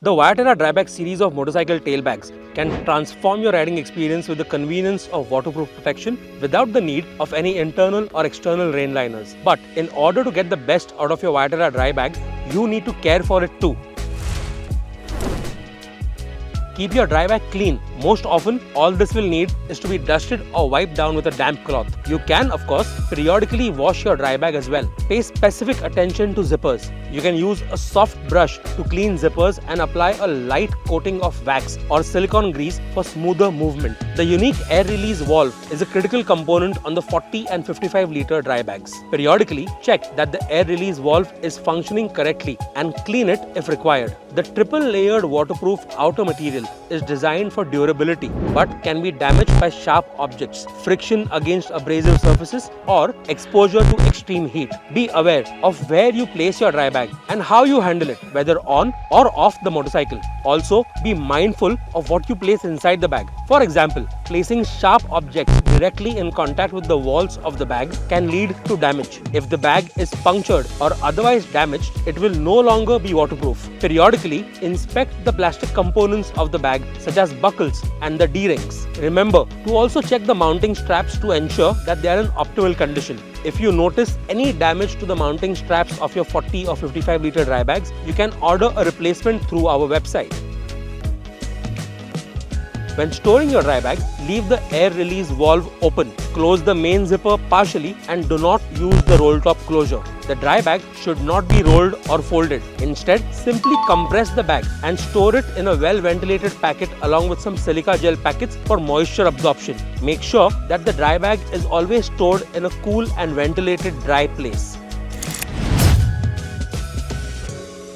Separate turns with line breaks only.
The Viaterra Drybag series of motorcycle tailbags can transform your riding experience with the convenience of waterproof protection without the need of any internal or external rain liners. But in order to get the best out of your Viaterra Drybag, you need to care for it too. Keep your dry bag clean. Most often, all this will need is to be dusted or wiped down with a damp cloth. You can, of course, periodically wash your dry bag as well. Pay specific attention to zippers. You can use a soft brush to clean zippers and apply a light coating of wax or silicone grease for smoother movement. The unique air release valve is a critical component on the 40 and 55 litre dry bags. Periodically, check that the air release valve is functioning correctly and clean it if required. The triple layered waterproof outer material is designed for durability but can be damaged by sharp objects, friction against abrasive surfaces, or exposure to extreme heat. Be aware of where you place your dry bag and how you handle it, whether on or off the motorcycle. Also, be mindful of what you place inside the bag. For example, placing sharp objects directly in contact with the walls of the bag can lead to damage. If the bag is punctured or otherwise damaged, it will no longer be waterproof. Periodically, inspect the plastic components of the bag such as buckles and the D-rings. Remember to also check the mounting straps to ensure that they are in optimal condition. If you notice any damage to the mounting straps of your 40 or 55 litre dry bags, you can order a replacement through our website. When storing your dry bag, leave the air release valve open. Close the main zipper partially and do not use the roll top closure. The dry bag should not be rolled or folded. Instead, simply compress the bag and store it in a well-ventilated packet along with some silica gel packets for moisture absorption. Make sure that the dry bag is always stored in a cool and ventilated dry place.